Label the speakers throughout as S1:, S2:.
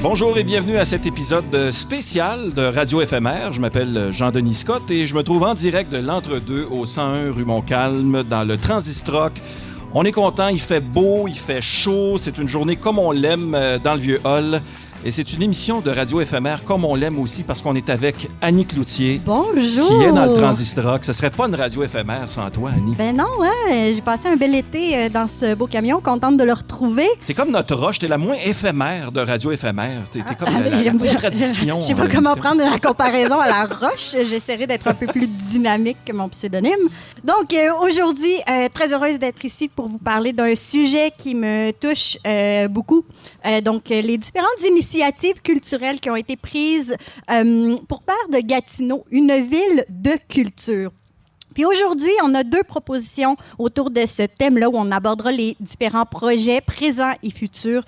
S1: Bonjour et bienvenue à cet épisode spécial de Radio Éphémère. Je m'appelle Jean-Denis Scott et je me trouve en direct de l'Entre-deux au 101 rue Montcalm dans le Transistroc. On est content, il fait beau, il fait chaud, c'est une journée comme on l'aime dans le vieux hall. Et c'est une émission de Radio Éphémère comme on l'aime aussi parce qu'on est avec Annie Cloutier.
S2: Bonjour!
S1: Qui est dans le Transistroc. Ce serait pas une Radio Éphémère sans toi, Annie.
S2: Ben non, ouais. J'ai passé un bel été dans ce beau camion, contente de le retrouver.
S1: T'es comme notre roche, t'es la moins éphémère de Radio Éphémère. T'es comme la contradiction.
S2: Je sais pas comment prendre la comparaison à la roche. J'essaierai d'être un peu plus dynamique que mon pseudonyme. Donc, aujourd'hui, très heureuse d'être ici pour vous parler d'un sujet qui me touche beaucoup. Donc, les différentes initiatives culturelles qui ont été prises pour faire de Gatineau une ville de culture. Puis aujourd'hui, on a deux propositions autour de ce thème-là où on abordera les différents projets présents et futurs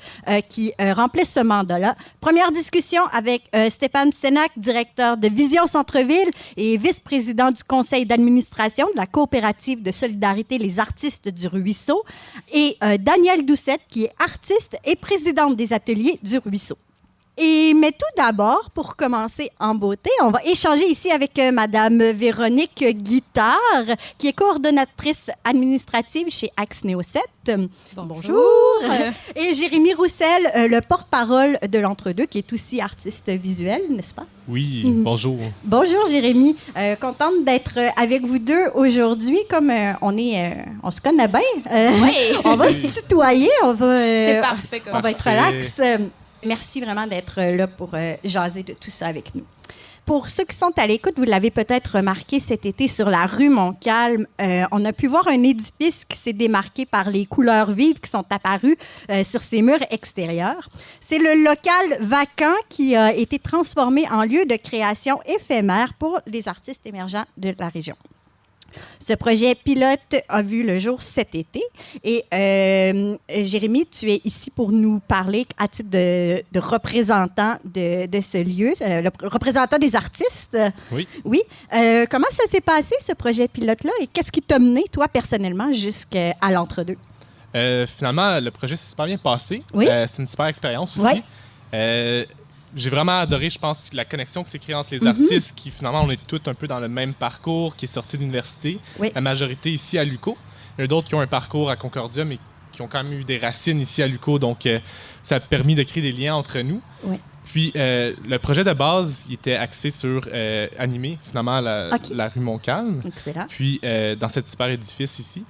S2: qui remplissent ce mandat-là. Première discussion avec Stéphane Sénac, directeur de Vision Centre-Ville et vice-président du conseil d'administration de la coopérative de solidarité Les Artistes du Ruisseau, et Danielle Doucette, qui est artiste et présidente des ateliers du Ruisseau. Mais tout d'abord, pour commencer en beauté, on va échanger ici avec Madame Véronique Guittard, qui est coordonnatrice administrative chez Axnéo 7. Bonjour! Et Jérémy Roussel, le porte-parole de l'Entre-deux, qui est aussi artiste visuel, n'est-ce pas?
S3: Oui, bonjour.
S2: Bonjour Jérémy, contente d'être avec vous deux aujourd'hui. Comme on se connaît bien, on va se tutoyer,
S4: c'est parfait.
S2: On va être relax. Merci vraiment d'être là pour jaser de tout ça avec nous. Pour ceux qui sont à l'écoute, vous l'avez peut-être remarqué cet été sur la rue Montcalm, on a pu voir un édifice qui s'est démarqué par les couleurs vives qui sont apparues sur ses murs extérieurs. C'est le local vacant qui a été transformé en lieu de création éphémère pour les artistes émergents de la région. Ce projet pilote a vu le jour cet été. Et Jérémy, tu es ici pour nous parler à titre de représentant de ce lieu, le représentant des artistes.
S3: Oui.
S2: Oui. Comment ça s'est passé, ce projet pilote-là, et qu'est-ce qui t'a mené, toi, personnellement, jusqu'à l'Entre-deux?
S3: Finalement, le projet s'est super bien passé.
S2: Oui.
S3: C'est une super expérience aussi.
S2: Oui.
S3: J'ai vraiment adoré, je pense, la connexion qui s'est créée entre les artistes, qui finalement, on est tous un peu dans le même parcours, qui est sorti de l'université.
S2: Oui.
S3: La majorité ici à l'UQO. Il y en a d'autres qui ont un parcours à Concordia, mais qui ont quand même eu des racines ici à l'UQO. Donc, ça a permis de créer des liens entre nous.
S2: Oui.
S3: Puis, le projet de base, il était axé sur animer, finalement, la rue Montcalm.
S2: Excellent.
S3: Puis, dans cet super édifice ici.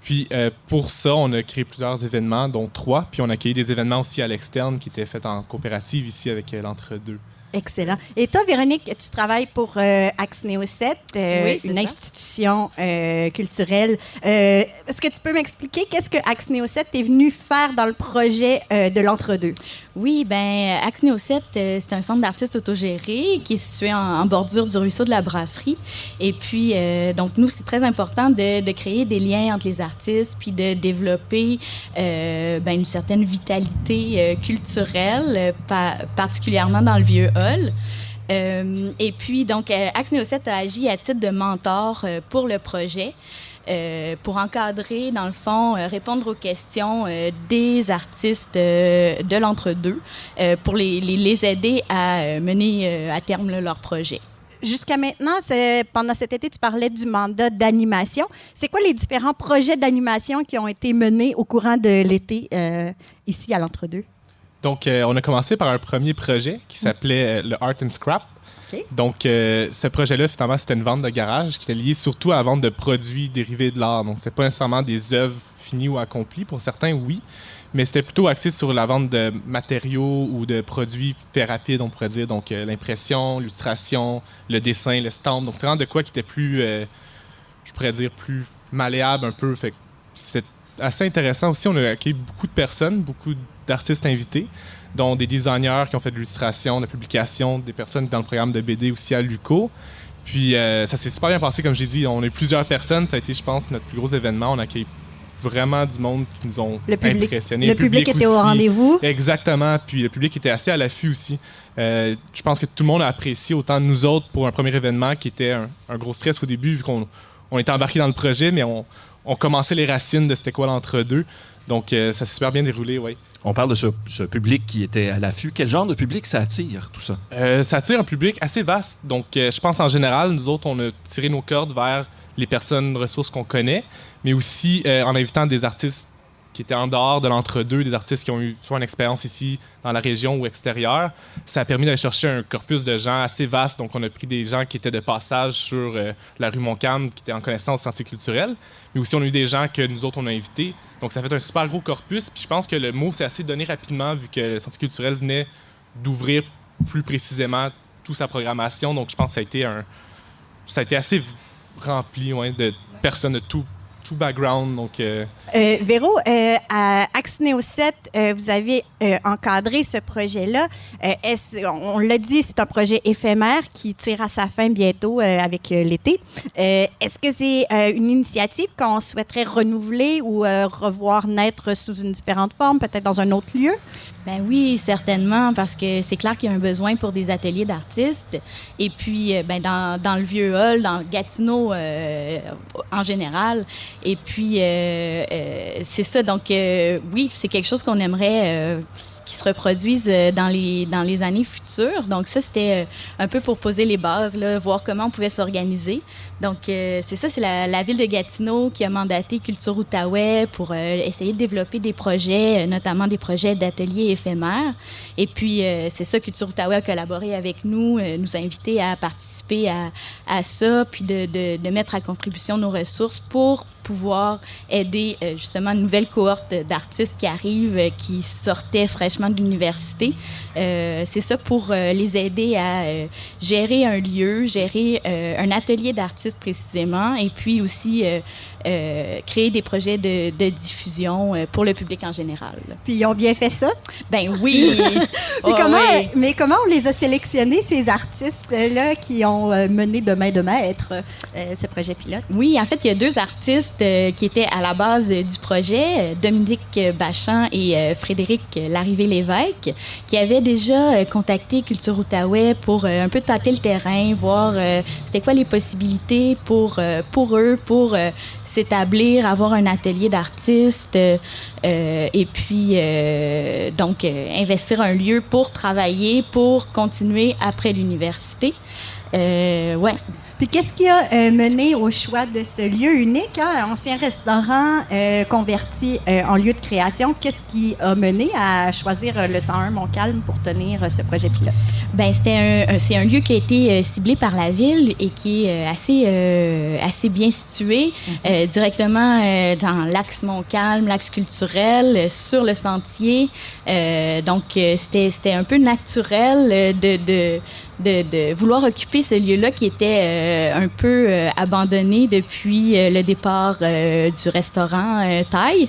S3: Puis, pour ça, on a créé plusieurs événements, dont 3. Puis, on a accueilli des événements aussi à l'externe qui étaient faits en coopérative ici avec l'Entre-deux.
S2: Excellent. Et toi, Véronique, tu travailles pour Axnéo 7, une institution culturelle. Est-ce que tu peux m'expliquer qu'est-ce que Axnéo 7 est venu faire dans le projet de l'Entre-deux?
S4: Oui, bien, Axnéo 7, c'est un centre d'artistes autogéré qui est situé en bordure du ruisseau de la Brasserie. Et puis, donc, nous, c'est très important de créer des liens entre les artistes puis de développer une certaine vitalité culturelle, particulièrement dans le vieux hall. Et puis, donc, Axnéo 7 a agi à titre de mentor pour le projet. Pour encadrer, dans le fond, répondre aux questions des artistes de l'Entre-deux pour les aider à mener à terme leur projet.
S2: Jusqu'à maintenant, pendant cet été, tu parlais du mandat d'animation. C'est quoi les différents projets d'animation qui ont été menés au courant de l'été ici à l'Entre-deux?
S3: Donc, on a commencé par un premier projet qui s'appelait le Art and Scrap.
S2: Okay.
S3: Donc, ce projet-là, finalement, c'était une vente de garage qui était liée surtout à la vente de produits dérivés de l'art. Donc, c'est pas nécessairement des œuvres finies ou accomplies. Pour certains, oui. Mais c'était plutôt axé sur la vente de matériaux ou de produits faits rapides, on pourrait dire. Donc, l'impression, l'illustration, le dessin, le stamp. Donc, c'est vraiment de quoi qui était plus, je pourrais dire, plus malléable un peu. Fait que c'était assez intéressant aussi. On a accueilli beaucoup de personnes, beaucoup d'artistes invités, dont des designers qui ont fait de l'illustration, de la publication, des personnes dans le programme de BD aussi à l'UQO. Puis ça s'est super bien passé, comme j'ai dit. On est plusieurs personnes. Ça a été, je pense, notre plus gros événement. On a accueilli vraiment du monde qui nous ont impressionnés.
S2: Le public était au rendez-vous.
S3: Exactement. Puis le public était assez à l'affût aussi. Je pense que tout le monde a apprécié, autant nous autres, pour un premier événement qui était un gros stress au début, vu qu'on était embarqués dans le projet, mais on commençait les racines de c'était quoi l'entre-deux. Donc, ça s'est super bien déroulé, oui.
S1: On parle de ce public qui était à l'affût. Quel genre de public ça attire, tout ça?
S3: Ça attire un public assez vaste. Donc, je pense en général, nous autres, on a tiré nos cordes vers les personnes ressources qu'on connaît, mais aussi en invitant des artistes qui étaient en dehors de l'entre-deux, des artistes qui ont eu soit une expérience ici dans la région ou extérieure. Ça a permis d'aller chercher un corpus de gens assez vaste. Donc, on a pris des gens qui étaient de passage sur la rue Montcalm, qui étaient en connaissance sentier culturel, mais aussi on a eu des gens que nous autres, on a invités. Donc, ça fait un super gros corpus. Puis je pense que le mot s'est assez donné rapidement vu que le sentier culturel venait d'ouvrir plus précisément toute sa programmation. Donc, je pense que ça a été assez rempli de personnes de tout background. Donc,
S2: Véro, à Axnéo 7, vous avez encadré ce projet-là. On l'a dit, c'est un projet éphémère qui tire à sa fin bientôt avec l'été. Est-ce que c'est une initiative qu'on souhaiterait renouveler ou revoir naître sous une différente forme, peut-être dans un autre lieu?
S4: Ben oui, certainement, parce que c'est clair qu'il y a un besoin pour des ateliers d'artistes. Et puis, dans le vieux hall, dans Gatineau en général. Et puis, c'est ça. Donc, oui, c'est quelque chose qu'on aimerait qui se reproduise dans les années futures. Donc, ça, c'était un peu pour poser les bases, là, voir comment on pouvait s'organiser. Donc, c'est ça, c'est la ville de Gatineau qui a mandaté Culture Outaouais pour essayer de développer des projets, notamment des projets d'ateliers éphémères. Et puis, c'est ça, Culture Outaouais a collaboré avec nous, nous a invités à participer à ça, puis de mettre à contribution nos ressources pour pouvoir aider justement une nouvelle cohorte d'artistes qui arrivent, qui sortaient fraîchement de l'université. C'est ça pour les aider à gérer un lieu, gérer un atelier d'artistes précisément, et puis aussi créer des projets de diffusion pour le public en général.
S2: Puis ils ont bien fait ça?
S4: Ben oui!
S2: Mais comment on les a sélectionnés, ces artistes-là qui ont mené de main de maître ce projet pilote?
S4: Oui, en fait, il y a 2 artistes qui étaient à la base du projet, Dominique Bachan et Frédéric Larrivée-Lévesque, qui avaient déjà contacté Culture Outaouais pour un peu tâter le terrain, voir c'était quoi les possibilités pour eux, pour s'établir, avoir un atelier d'artistes et puis donc investir un lieu pour travailler, pour continuer après l'université. Ouais.
S2: Puis qu'est-ce qui a mené au choix de ce lieu unique, un ancien restaurant converti en lieu de création? Qu'est-ce qui a mené à choisir le 101 Montcalm pour tenir ce projet pilote?
S4: Ben c'est un lieu qui a été ciblé par la ville et qui est assez bien situé, directement dans l'axe Montcalm, l'axe culturel, sur le sentier. Donc c'était un peu naturel de vouloir occuper ce lieu-là qui était un peu abandonné depuis le départ du restaurant Thaï.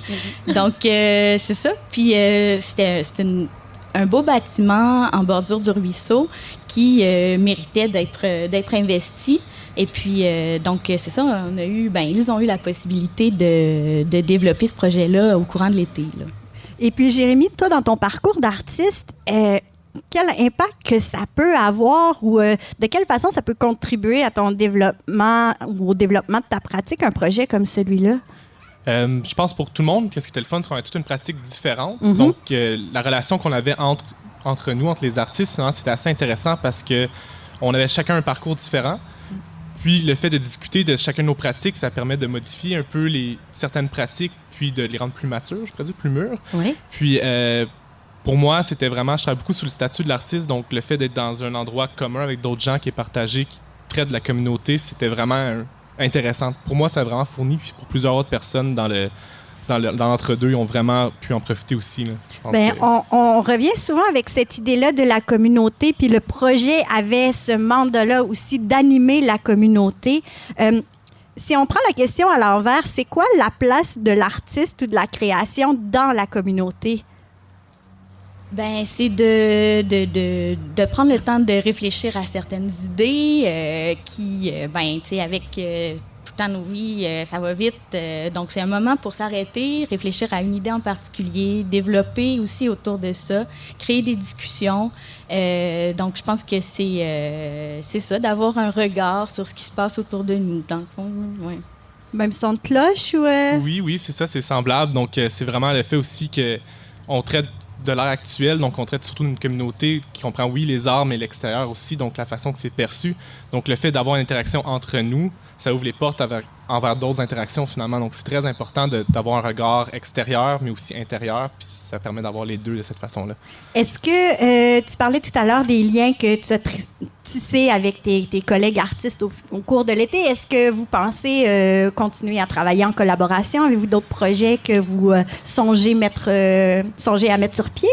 S4: Donc, c'est ça. Puis, c'était un beau bâtiment en bordure du ruisseau qui méritait d'être investi. Et puis, donc, c'est ça, ils ont eu la possibilité de développer ce projet-là au courant de l'été, là.
S2: Et puis, Jérémy, toi, dans ton parcours d'artiste, quel impact que ça peut avoir ou de quelle façon ça peut contribuer à ton développement ou au développement de ta pratique, un projet comme celui-là?
S3: Je pense pour tout le monde, qu'est-ce qui était le fun, c'est qu'on a toute une pratique différente. Donc, la relation qu'on avait entre nous, entre les artistes, c'était assez intéressant parce qu'on avait chacun un parcours différent. Puis, le fait de discuter de chacun de nos pratiques, ça permet de modifier un peu certaines pratiques, puis de les rendre plus matures, je pourrais dire, plus mûres.
S2: Oui.
S3: Puis, pour moi, c'était vraiment, je travaille beaucoup sous le statut de l'artiste, donc le fait d'être dans un endroit commun avec d'autres gens qui est partagé, qui traite de la communauté, c'était vraiment intéressant. Pour moi, ça a vraiment fourni, puis pour plusieurs autres personnes dans l'entre-deux, ils ont vraiment pu en profiter aussi, là. Je pense
S2: on revient souvent avec cette idée-là de la communauté, puis le projet avait ce mandat-là aussi d'animer la communauté. Si on prend la question à l'envers, c'est quoi la place de l'artiste ou de la création dans la communauté?
S4: Ben, c'est de prendre le temps de réfléchir à certaines idées qui, tu sais, avec tout le temps nos vies, ça va vite. Donc, c'est un moment pour s'arrêter, réfléchir à une idée en particulier, développer aussi autour de ça, créer des discussions. Donc, je pense que c'est ça, d'avoir un regard sur ce qui se passe autour de nous, dans le fond. Ouais.
S2: Même son de cloche ou...
S3: Oui, c'est ça, c'est semblable. Donc, c'est vraiment le fait aussi qu'on traite de l'ère actuelle. Donc, on traite surtout d'une communauté qui comprend, oui, les arts, mais l'extérieur aussi, donc la façon que c'est perçu. Donc, le fait d'avoir une interaction entre nous, ça ouvre les portes envers d'autres interactions, finalement. Donc, c'est très important d'avoir un regard extérieur, mais aussi intérieur, puis ça permet d'avoir les deux de cette façon-là.
S2: Est-ce que tu parlais tout à l'heure des liens que tu as tissés avec tes collègues artistes au cours de l'été? Est-ce que vous pensez continuer à travailler en collaboration? Avez-vous d'autres projets que vous songez à mettre sur pied?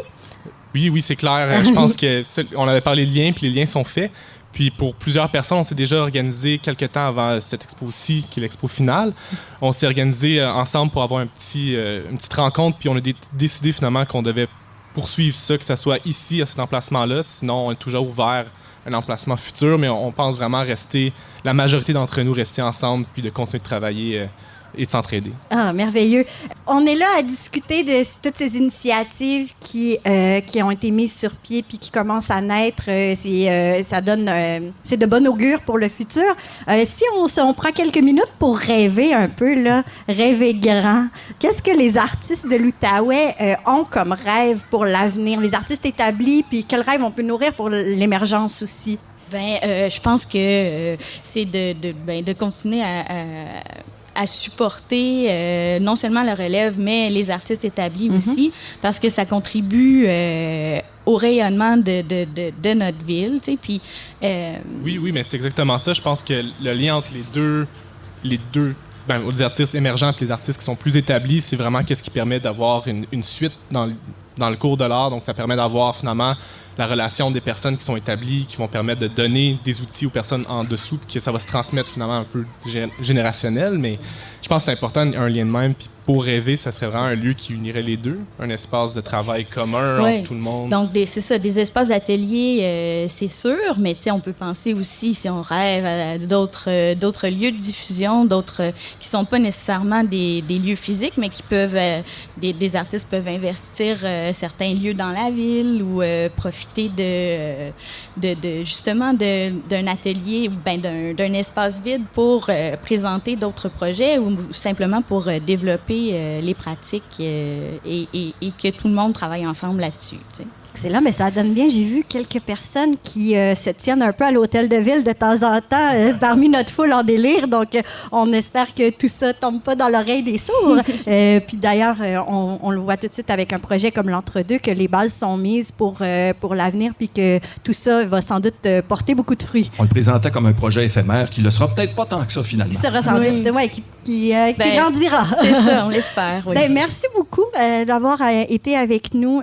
S3: Oui, c'est clair. Je pense qu'on avait parlé de liens, puis les liens sont faits. Puis pour plusieurs personnes, on s'est déjà organisé quelques temps avant cette expo-ci, qui est l'expo finale. On s'est organisé ensemble pour avoir une petite rencontre, puis on a décidé finalement qu'on devait poursuivre ça, que ce soit ici, à cet emplacement-là. Sinon, on est toujours ouvert à un emplacement futur, mais on pense vraiment la majorité d'entre nous, rester ensemble, puis de continuer de travailler et de s'entraider.
S2: Ah, merveilleux. On est là à discuter de toutes ces initiatives qui ont été mises sur pied puis qui commencent à naître. C'est de bon augure pour le futur. Si on prend quelques minutes pour rêver un peu, là, rêver grand, qu'est-ce que les artistes de l'Outaouais ont comme rêve pour l'avenir? Les artistes établis, puis quel rêve on peut nourrir pour l'émergence aussi?
S4: Je pense que c'est de continuer à supporter non seulement la relève, mais les artistes établis aussi, parce que ça contribue au rayonnement de notre ville. Tu sais, puis,
S3: Oui, mais c'est exactement ça. Je pense que le lien entre les deux les artistes émergents et les artistes qui sont plus établis, c'est vraiment qu'est-ce qui permet d'avoir une suite dans le cours de l'art. Donc, ça permet d'avoir finalement la relation des personnes qui sont établies, qui vont permettre de donner des outils aux personnes en dessous, puis que ça va se transmettre finalement un peu générationnel. Mais je pense que c'est important, un lien de même. Puis pour rêver, ça serait vraiment un lieu qui unirait les deux, un espace de travail commun entre tout le monde.
S4: Donc, c'est ça, des espaces d'atelier, c'est sûr, mais on peut penser aussi, si on rêve, à d'autres lieux de diffusion, d'autres qui ne sont pas nécessairement des lieux physiques, mais qui peuvent, des artistes peuvent investir certains lieux dans la ville ou profiter justement d'un atelier ou d'un espace vide pour présenter d'autres projets ou simplement pour développer les pratiques et que tout le monde travaille ensemble là-dessus. Tu sais.
S2: Excellent, mais ça donne bien. J'ai vu quelques personnes qui se tiennent un peu à l'hôtel de ville de temps en temps parmi notre foule en délire. Donc, on espère que tout ça tombe pas dans l'oreille des sourds. Puis d'ailleurs, on le voit tout de suite avec un projet comme l'Entre-deux, que les bases sont mises pour l'avenir, puis que tout ça va sans doute porter beaucoup de fruits.
S1: On le présentait comme un projet éphémère qui ne le sera peut-être pas tant que ça, finalement.
S2: Qui sera sans doute, qui grandira.
S4: C'est ça, on l'espère. Oui.
S2: Merci beaucoup d'avoir été avec nous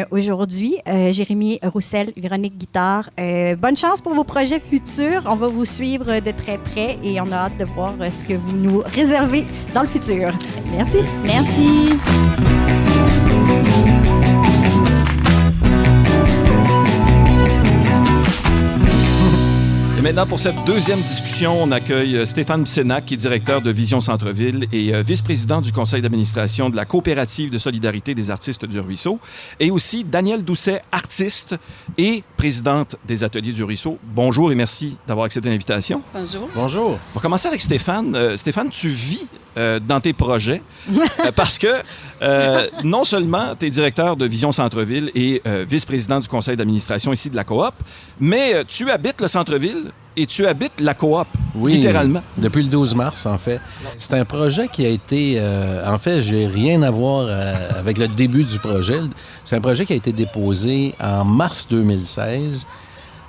S2: aujourd'hui. Jérémy Roussel, Véronique Guitard. Bonne chance pour vos projets futurs. On va vous suivre de très près et on a hâte de voir ce que vous nous réservez dans le futur. Merci.
S4: Merci.
S1: Et maintenant, pour cette deuxième discussion, on accueille Stéphane Sénac, qui est directeur de Vision Centre-Ville et vice-président du conseil d'administration de la coopérative de solidarité des artistes du Ruisseau, et aussi Danielle Doucet, artiste et présidente des Ateliers du Ruisseau. Bonjour et merci d'avoir accepté l'invitation.
S5: Bonjour.
S1: Bonjour. On va commencer avec Stéphane. Stéphane, tu vis dans tes projets parce que non seulement tu es directeur de Vision Centre-Ville et vice-président du conseil d'administration ici de la coop, mais tu habites le centre-ville et tu habites la coop, littéralement.
S6: Depuis le 12 mars, en fait. C'est un projet qui a été... en fait, j'ai rien à voir avec le début du projet. C'est un projet qui a été déposé en mars 2016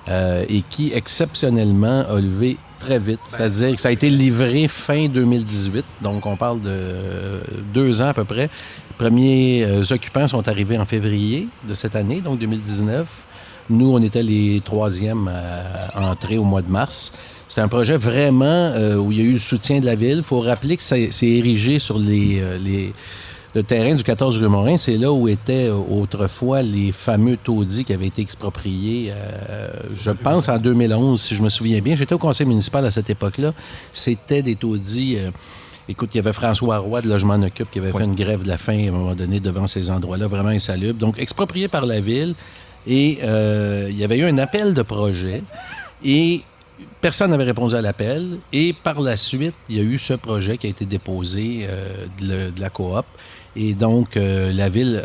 S6: et qui, exceptionnellement, a levé très vite. C'est-à-dire que ça a été livré fin 2018, donc on parle de 2 ans à peu près. Les premiers occupants sont arrivés en février de cette année, donc 2019. Nous, on était les 3e à entrer au mois de mars. C'est un projet vraiment où il y a eu le soutien de la ville. Il faut rappeler que c'est érigé sur le terrain du 14 rue Morin. C'est là où étaient autrefois les fameux taudis qui avaient été expropriés, je pense, en 2011, si je me souviens bien. J'étais au conseil municipal à cette époque-là. C'était des taudis... Écoute, il y avait François Roy de Logement en Occupe qui avait fait une grève de la faim à un moment donné devant ces endroits-là, vraiment insalubres. Donc, expropriés par la ville. Et il y avait eu un appel de projet et personne n'avait répondu à l'appel. Et par la suite, il y a eu ce projet qui a été déposé de la coop Et donc, la Ville,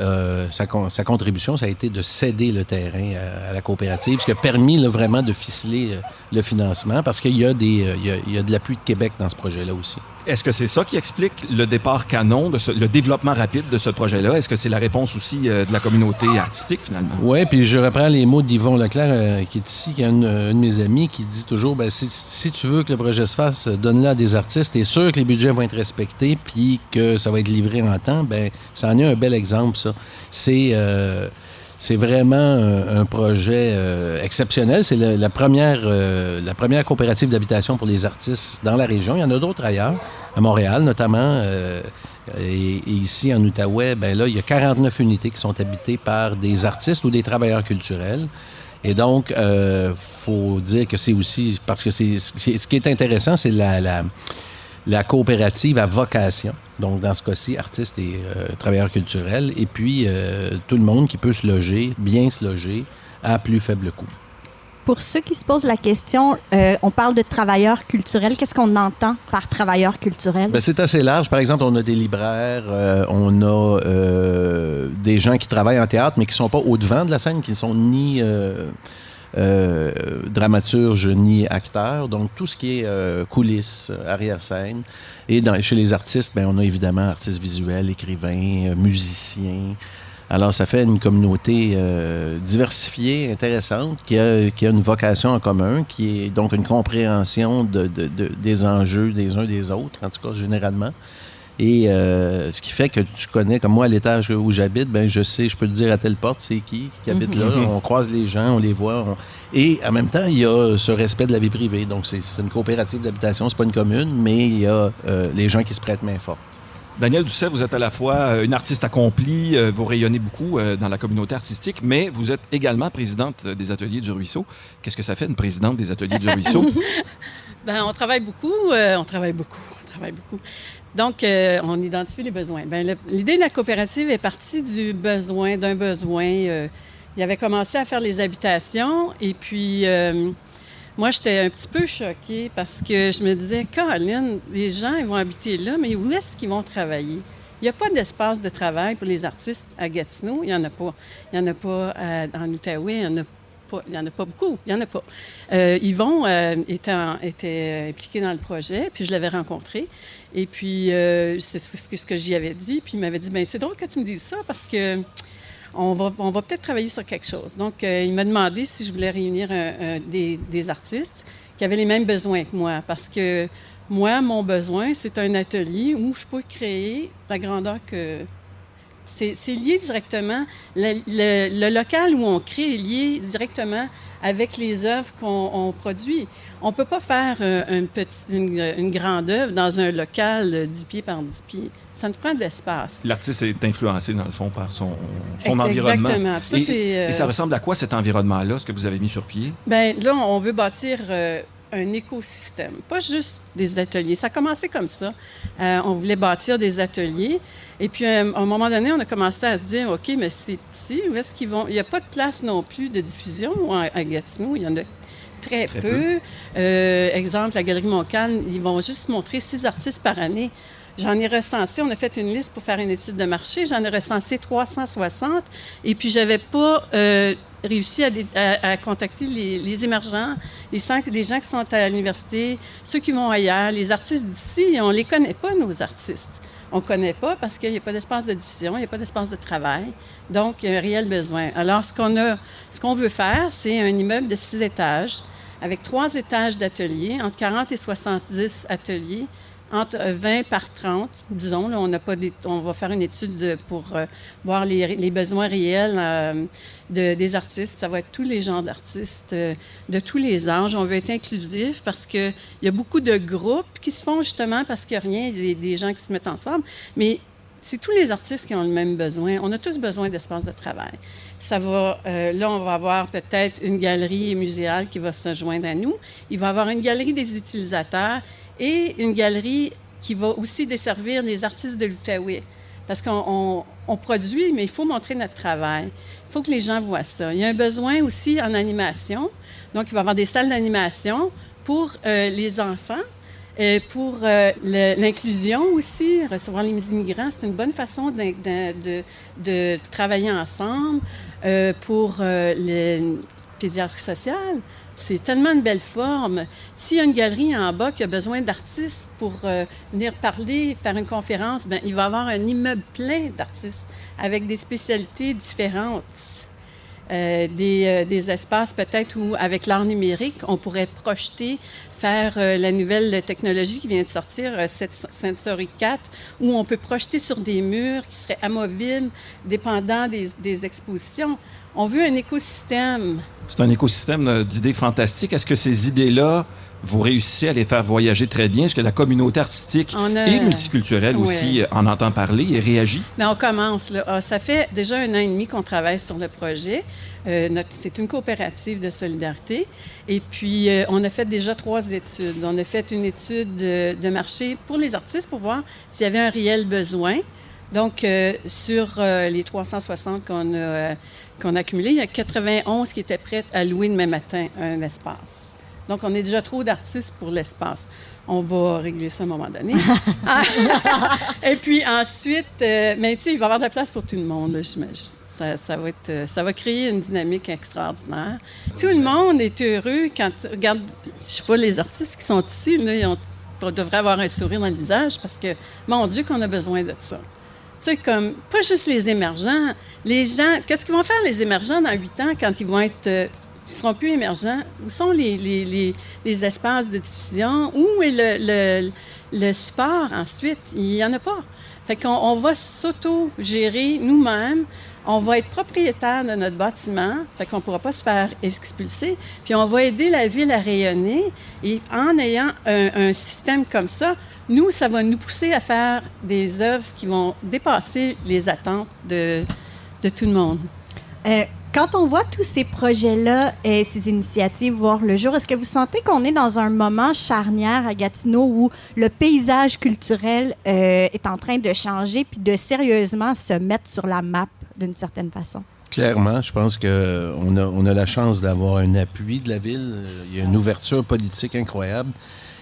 S6: sa contribution, ça a été de céder le terrain à la coopérative, ce qui a permis là, vraiment de ficeler le financement, parce qu'il y a de l'appui de Québec dans ce projet-là aussi.
S1: Est-ce que c'est ça qui explique le départ canon, le développement rapide de ce projet-là? Est-ce que c'est la réponse aussi de la communauté artistique, finalement?
S6: Oui, puis je reprends les mots d'Yvon Leclerc, qui est ici, qui est un de mes amis, qui dit toujours, bien, si tu veux que le projet se fasse, donne-le à des artistes. T'es sûr que les budgets vont être respectés, puis que ça va être livré en temps. Bien, ça en est un bel exemple, ça. C'est vraiment un projet exceptionnel. C'est la première coopérative d'habitation pour les artistes dans la région. Il y en a d'autres ailleurs, à Montréal notamment. Et ici, en Outaouais, ben là, il y a 49 unités qui sont habitées par des artistes ou des travailleurs culturels. Et donc, faut dire que c'est aussi... Parce que ce qui est intéressant, c'est la coopérative à vocation. Donc, dans ce cas-ci, artistes et travailleurs culturels. Et puis, tout le monde qui peut se loger, bien se loger, à plus faible coût.
S2: Pour ceux qui se posent la question, on parle de travailleurs culturels. Qu'est-ce qu'on entend par travailleurs culturels?
S6: Bien, c'est assez large. Par exemple, on a des libraires, on a des gens qui travaillent en théâtre, mais qui ne sont pas au-devant de la scène, qui ne sont ni dramaturges ni acteurs. Donc, tout ce qui est coulisses, arrière-scène. Et chez les artistes, bien, on a évidemment artistes visuels, écrivains, musiciens. Alors, ça fait une communauté diversifiée, intéressante, qui a une vocation en commun, qui est donc une compréhension des enjeux des uns des autres, en tout cas, généralement. Et ce qui fait que tu connais, comme moi, à l'étage où j'habite, ben je sais, je peux te dire à telle porte, c'est qui habite là. On croise les gens, on les voit. Et en même temps, il y a ce respect de la vie privée. Donc, c'est une coopérative d'habitation, c'est pas une commune, mais il y a les gens qui se prêtent main forte.
S1: Danielle Doucet, vous êtes à la fois une artiste accomplie, vous rayonnez beaucoup dans la communauté artistique, mais vous êtes également présidente des Ateliers du Ruisseau. Qu'est-ce que ça fait, une présidente des Ateliers du Ruisseau?
S5: Bien, on travaille beaucoup. Donc, on identifie les besoins. Bien, l'idée de la coopérative est partie d'un besoin. Il avait commencé à faire les habitations et puis... moi, j'étais un petit peu choquée parce que je me disais, Caroline, les gens, ils vont habiter là, mais où est-ce qu'ils vont travailler? Il n'y a pas d'espace de travail pour les artistes à Gatineau. Il n'y en a pas. Il n'y en a pas en Outaouais. Il n'y en a pas beaucoup. Il n'y en a pas. Yvon était impliqué dans le projet, puis je l'avais rencontré. Et puis, c'est ce que j'y avais dit. Puis il m'avait dit, bien, c'est drôle que tu me dises ça parce que... On va peut-être travailler sur quelque chose. Donc, il m'a demandé si je voulais réunir des artistes qui avaient les mêmes besoins que moi. Parce que moi, mon besoin, c'est un atelier où je peux créer la grandeur que... C'est lié directement. Le local où on crée est lié directement avec les œuvres qu'on produit. On ne peut pas faire une grande œuvre dans un local 10 pieds par 10 pieds. Ça nous prend de l'espace.
S1: L'artiste est influencé, dans le fond, par son environnement.
S5: Exactement. Ça,
S1: et ça ressemble à quoi, cet environnement-là, ce que vous avez mis sur pied? Bien,
S5: là, on veut bâtir un écosystème, pas juste des ateliers. Ça a commencé comme ça. On voulait bâtir des ateliers. Et puis, à un moment donné, on a commencé à se dire, OK, mais c'est petit, où est-ce qu'ils vont? Il n'y a pas de place non plus de diffusion à Gatineau. Il y en a très peu. Exemple, la Galerie Montcalm, ils vont juste montrer 6 artistes par année. J'en ai recensé, on a fait une liste pour faire une étude de marché, j'en ai recensé 360 et puis j'avais pas réussi à contacter les émergents, les gens qui sont à l'université, ceux qui vont ailleurs, les artistes d'ici, on les connaît pas, nos artistes. On ne connaît pas parce qu'il n'y a pas d'espace de diffusion, il n'y a pas d'espace de travail. Donc, il y a un réel besoin. Alors, ce qu'on veut faire, c'est un immeuble de 6 étages avec 3 étages d'ateliers, entre 40 et 70 ateliers, entre 20 par 30, disons. Là, on va faire une étude pour voir les besoins réels des artistes. Ça va être tous les genres d'artistes, de tous les âges. On veut être inclusif parce qu'il y a beaucoup de groupes qui se font justement parce qu'il n'y a rien, des gens qui se mettent ensemble. Mais c'est tous les artistes qui ont le même besoin. On a tous besoin d'espace de travail. Là, on va avoir peut-être une galerie muséale qui va se joindre à nous. Il va y avoir une galerie des utilisateurs et une galerie qui va aussi desservir les artistes de l'Outaouais. Parce qu'on produit, mais il faut montrer notre travail. Il faut que les gens voient ça. Il y a un besoin aussi en animation. Donc, il va y avoir des salles d'animation pour les enfants Pour l'inclusion aussi, recevoir les immigrants, c'est une bonne façon de travailler ensemble. Pour le pédiatrie sociale, c'est tellement une belle forme. S'il y a une galerie en bas qui a besoin d'artistes pour venir parler, faire une conférence, bien, il va y avoir un immeuble plein d'artistes avec des spécialités différentes. Des espaces peut-être où, avec l'art numérique, on pourrait projeter, faire la nouvelle technologie qui vient de sortir, Sensory 4, où on peut projeter sur des murs qui seraient amovibles, dépendant des expositions. On veut un écosystème.
S1: C'est un écosystème d'idées fantastiques. Est-ce que ces idées-là, vous réussissez à les faire voyager très bien? Est-ce que la communauté artistique et multiculturelle aussi en entend parler et réagit?
S5: Mais on commence. Là. Ça fait déjà 1 an et demi qu'on travaille sur le projet. C'est une coopérative de solidarité. Et puis, on a fait déjà 3 études. On a fait une étude de marché pour les artistes pour voir s'il y avait un réel besoin. Donc, sur les 360 qu'on a accumulés, il y a 91 qui étaient prêts à louer demain matin un espace. Donc, on est déjà trop d'artistes pour l'espace. On va régler ça à un moment donné. Et puis ensuite, mais tu sais, il va y avoir de la place pour tout le monde. Là. Ça va créer une dynamique extraordinaire. Tout le monde est heureux quand tu regardes, je sais pas, les artistes qui sont ici, là, ils devraient avoir un sourire dans le visage parce que, mon Dieu, qu'on a besoin de ça. Tu sais, comme, pas juste les émergents. Les gens, qu'est-ce qu'ils vont faire, les émergents, dans 8 ans, quand ils vont être... Ils ne seront plus émergents. Où sont les espaces de diffusion? Où est le support ensuite? Il n'y en a pas. Fait qu'on va s'auto-gérer nous-mêmes. On va être propriétaire de notre bâtiment. Fait qu'on ne pourra pas se faire expulser. Puis on va aider la ville à rayonner. Et en ayant un système comme ça, nous, ça va nous pousser à faire des œuvres qui vont dépasser les attentes de tout le monde.
S2: Quand on voit tous ces projets-là et ces initiatives voir le jour, est-ce que vous sentez qu'on est dans un moment charnière à Gatineau où le paysage culturel est en train de changer puis de sérieusement se mettre sur la map d'une certaine façon?
S6: Clairement, je pense qu'on a la chance d'avoir un appui de la ville. Il y a une ouverture politique incroyable.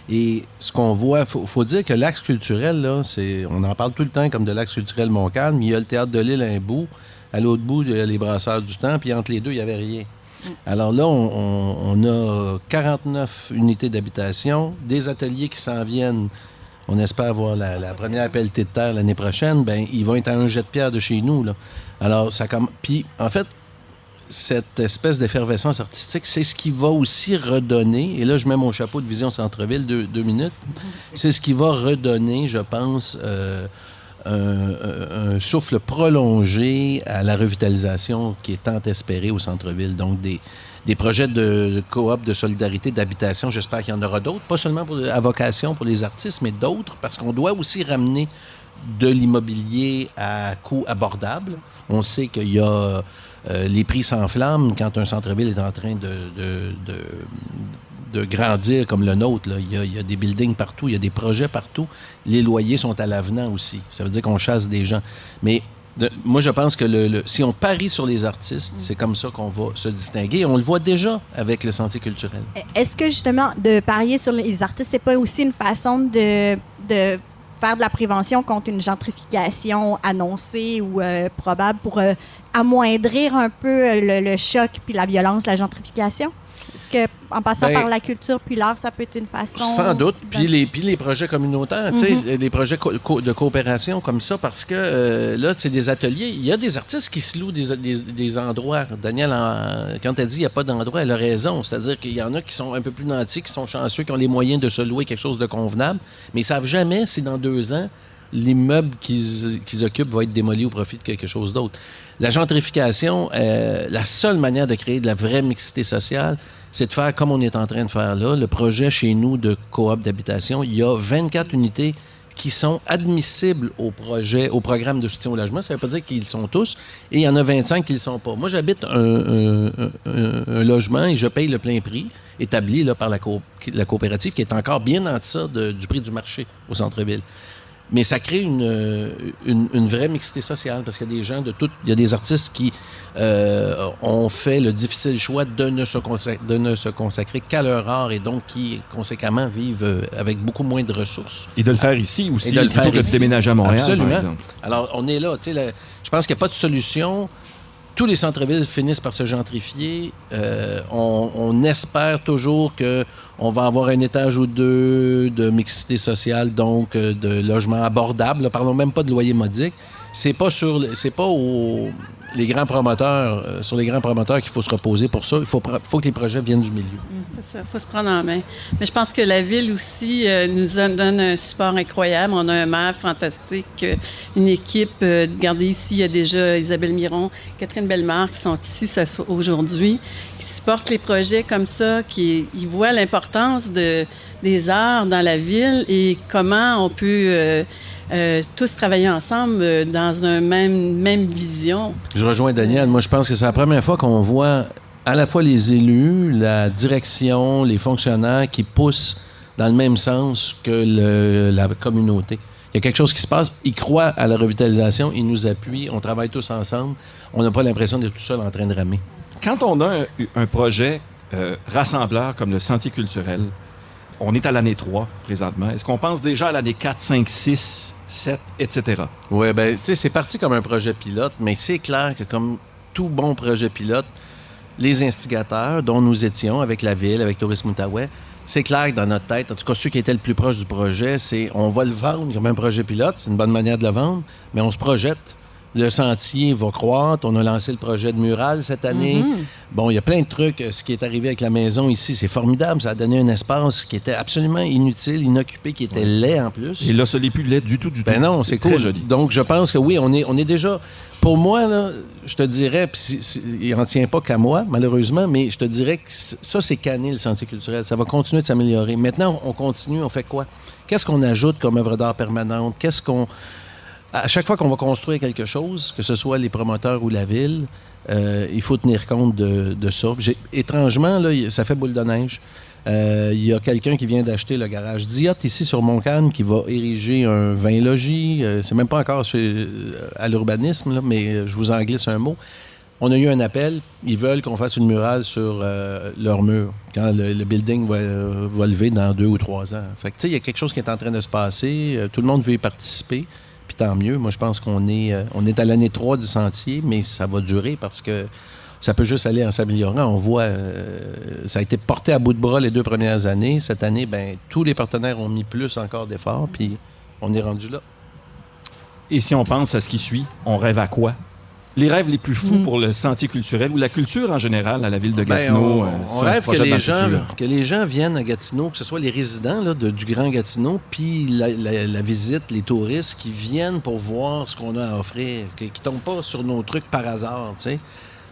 S6: Et ce qu'on voit, il faut dire que l'axe culturel, là, on en parle tout le temps comme de l'axe culturel Montcalm. Il y a le Théâtre de l'Île à un bout. À l'autre bout, il y a les Brasseurs du Temps, puis entre les deux, il n'y avait rien. Alors là, on a 49 unités d'habitation, des ateliers qui s'en viennent. On espère avoir la première pelletée de terre l'année prochaine. Bien, ils vont être à un jet de pierre de chez nous, là. Alors, puis, en fait, cette espèce d'effervescence artistique, c'est ce qui va aussi redonner, et là, je mets mon chapeau de Vision Centre-Ville, 2 minutes, c'est ce qui va redonner, je pense... un souffle prolongé à la revitalisation qui est tant espérée au centre-ville. Donc, des projets de coop, de solidarité, d'habitation, j'espère qu'il y en aura d'autres, pas seulement à vocation pour les artistes, mais d'autres, parce qu'on doit aussi ramener de l'immobilier à coût abordable. On sait qu'il y a les prix s'enflamment quand un centre-ville est en train de grandir comme le nôtre. Là. Il y a des buildings partout, il y a des projets partout. Les loyers sont à l'avenant aussi. Ça veut dire qu'on chasse des gens. Mais moi, je pense que si on parie sur les artistes, c'est comme ça qu'on va se distinguer. On le voit déjà avec le Sentier culturel.
S2: Est-ce que, justement, de parier sur les artistes, c'est pas aussi une façon de faire de la prévention contre une gentrification annoncée ou probable pour amoindrir un peu le choc puis la violence de la gentrification? Est-ce qu'en passant par la culture puis l'art, ça peut être une façon...
S6: Sans doute. Puis les projets communautaires, tu sais, les projets de coopération comme ça, parce que là, c'est des ateliers. Il y a des artistes qui se louent des endroits. Daniel, quand elle dit qu'il n'y a pas d'endroit, elle a raison. C'est-à-dire qu'il y en a qui sont un peu plus nantis, qui sont chanceux, qui ont les moyens de se louer quelque chose de convenable, mais ils ne savent jamais si dans 2 ans, l'immeuble qu'ils occupent va être démoli au profit de quelque chose d'autre. La gentrification, la seule manière de créer de la vraie mixité sociale, c'est de faire comme on est en train de faire là. Le projet chez nous de coop d'habitation, il y a 24 unités qui sont admissibles au programme de soutien au logement. Ça ne veut pas dire qu'ils sont tous. Et il y en a 25 qui ne le sont pas. Moi, j'habite un logement et je paye le plein prix établi là, par la coopérative qui est encore bien en deçà du prix du marché au centre-ville. Mais ça crée une vraie mixité sociale parce qu'il y a des gens de tout. Il y a des artistes qui ont fait le difficile choix de ne se consacrer qu'à leur art et donc qui, conséquemment, vivent avec beaucoup moins de ressources.
S1: Et de le faire ici aussi, plutôt que de déménager à Montréal,
S6: Absolument.
S1: par exemple.
S6: Alors, on est là. Je pense qu'il n'y a pas de solution. Tous les centres-villes finissent par se gentrifier. On espère toujours qu'on va avoir un étage ou deux de mixité sociale, donc de logements abordables. Là, parlons même pas de loyer modique. C'est pas les grands promoteurs, sur les grands promoteurs qu'il faut se reposer pour ça. Il faut que les projets viennent du milieu.
S5: C'est ça, il faut se prendre en main. Mais je pense que la Ville aussi nous donne un support incroyable. On a un maire fantastique, une équipe. Regardez ici, il y a déjà Isabelle Miron, Catherine Bellemare qui sont ici aujourd'hui, qui supportent les projets comme ça, ils voient l'importance des arts dans la Ville et comment on peut... tous travailler ensemble dans une même vision.
S6: Je rejoins Daniel. Moi, je pense que c'est la première fois qu'on voit à la fois les élus, la direction, les fonctionnaires qui poussent dans le même sens que la communauté. Il y a quelque chose qui se passe. Ils croient à la revitalisation, ils nous appuient, on travaille tous ensemble. On n'a pas l'impression d'être tout seul en train de ramer.
S1: Quand on a un projet rassembleur comme le Sentier culturel, on est à l'année 3 présentement. Est-ce qu'on pense déjà à l'année 4, 5, 6, 7, etc.?
S6: Oui, bien, tu sais, c'est parti comme un projet pilote, mais c'est clair que comme tout bon projet pilote, les instigateurs, dont nous étions avec la Ville, avec Tourisme Outaouais, c'est clair que dans notre tête, en tout cas ceux qui étaient le plus proches du projet, c'est on va le vendre comme un projet pilote, c'est une bonne manière de le vendre, mais on se projette. Le sentier va croître. On a lancé le projet de mural cette année. Bon, il y a plein de trucs. Ce qui est arrivé avec la maison ici, c'est formidable. Ça a donné un espace qui était absolument inutile, inoccupé, qui était laid en plus.
S1: Et là, ce n'est plus laid du tout,
S6: Ben non, c'est
S1: très
S6: cool.
S1: joli.
S6: Donc, je pense que oui, on est déjà... Pour moi, là, je te dirais, puis il n'en tient pas qu'à moi, malheureusement, mais je te dirais que ça, c'est canné, le sentier culturel. Ça va continuer de s'améliorer. Maintenant, on continue, on fait quoi? Qu'est-ce qu'on ajoute comme œuvre d'art permanente? À chaque fois qu'on va construire quelque chose, que ce soit les promoteurs ou la Ville, il faut tenir compte de ça. Étrangement, là, ça fait boule de neige. Il y a quelqu'un qui vient d'acheter le garage Diot ici sur Montcalm qui va ériger un 20 logis. C'est même pas encore à l'urbanisme, là, mais je vous en glisse un mot. On a eu un appel. Ils veulent qu'on fasse une murale sur leur mur quand le building va lever dans 2 ou 3 ans. Fait que, tu sais, il y a quelque chose qui est en train de se passer. Tout le monde veut y participer. Puis tant mieux. Moi, je pense qu'on est à l'année 3 du sentier, mais ça va durer parce que ça peut juste aller en s'améliorant. On voit, ça a été porté à bout de bras les 2 premières années. Cette année, ben tous les partenaires ont mis plus encore d'efforts, puis on est rendu là.
S1: Et si on pense à ce qui suit, on rêve à quoi? Les rêves les plus fous pour le sentier culturel ou la culture en général à la ville de Gatineau?
S6: On rêve que les gens viennent à Gatineau, que ce soit les résidents là, du Grand Gatineau, puis la visite, les touristes qui viennent pour voir ce qu'on a à offrir, qui ne tombent pas sur nos trucs par hasard, tu sais.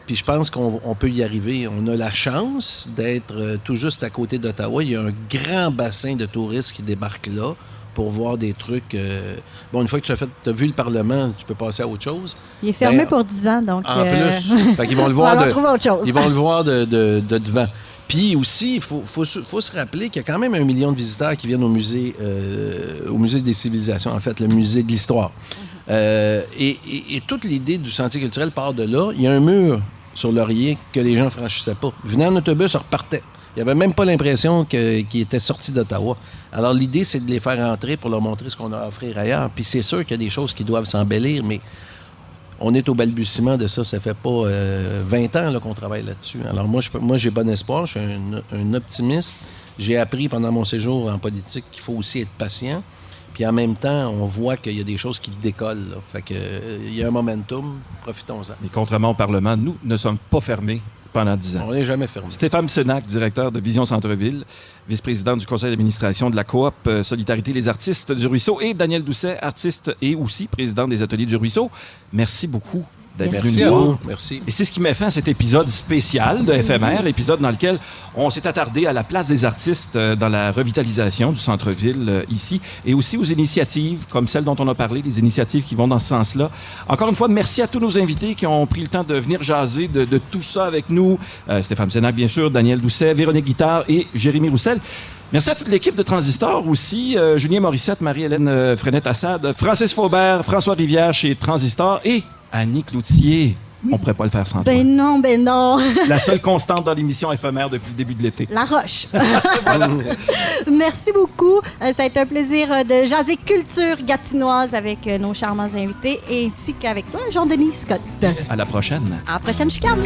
S6: Puis je pense qu'on peut y arriver. On a la chance d'être tout juste à côté d'Ottawa. Il y a un grand bassin de touristes qui débarquent là pour voir des trucs. Une fois que tu as vu le Parlement, tu peux passer à autre chose.
S2: Il est fermé pour 10 ans, donc...
S6: En plus, fait qu'ils vont le voir
S2: on va trouver autre chose.
S6: Ils vont le voir de devant. Puis aussi, il faut se rappeler qu'il y a quand même 1 million de visiteurs qui viennent au musée des civilisations, en fait, le musée de l'histoire. Et toute l'idée du sentier culturel part de là. Il y a un mur sur Laurier que les gens ne franchissaient pas. Ils venaient en autobus, ils repartaient. Il n'y avait même pas l'impression qu'ils étaient sortis d'Ottawa. Alors, l'idée, c'est de les faire entrer pour leur montrer ce qu'on a à offrir ailleurs. Puis c'est sûr qu'il y a des choses qui doivent s'embellir, mais on est au balbutiement de ça. Ça fait pas 20 ans là, qu'on travaille là-dessus. Alors, moi, j'ai bon espoir. Je suis un optimiste. J'ai appris pendant mon séjour en politique qu'il faut aussi être patient. Puis en même temps, on voit qu'il y a des choses qui décollent. Là. Fait que, il y a un momentum. Profitons-en.
S1: Et contrairement au Parlement, nous ne sommes pas fermés pendant 10 ans.
S6: On n'est jamais fermé.
S1: Stéphane Senac, directeur de Vision Centre-Ville, vice-président du conseil d'administration de la coop Solidarité les artistes du Ruisseau, et Daniel Doucet, artiste et aussi président des Ateliers du Ruisseau. Merci beaucoup d'être venu
S6: Merci
S1: nous
S6: à
S1: voir.
S6: vous. Merci.
S1: Et c'est ce qui met fin à cet épisode spécial de FMR, épisode dans lequel on s'est attardé à la place des artistes dans la revitalisation du centre-ville ici, et aussi aux initiatives comme celles dont on a parlé, les initiatives qui vont dans ce sens-là. Encore une fois, merci à tous nos invités qui ont pris le temps de venir jaser de tout ça avec nous. Stéphane Senac, bien sûr, Daniel Doucet, Véronique Guittard et Jérémy Roussel. Merci à toute l'équipe de Transistor aussi. Julien Morissette, Marie-Hélène Frenette-Assad, Francis Faubert, François Rivière chez Transistor et Annie Cloutier. On pourrait pas le faire sans toi.
S2: Ben non.
S1: La seule constante dans l'émission éphémère depuis le début de l'été.
S2: La roche. Merci beaucoup. Ça a été un plaisir de jaser culture gatinoise avec nos charmants invités ainsi qu'avec toi, Jean-Denis Scott.
S1: À la prochaine.
S2: À la prochaine chicane.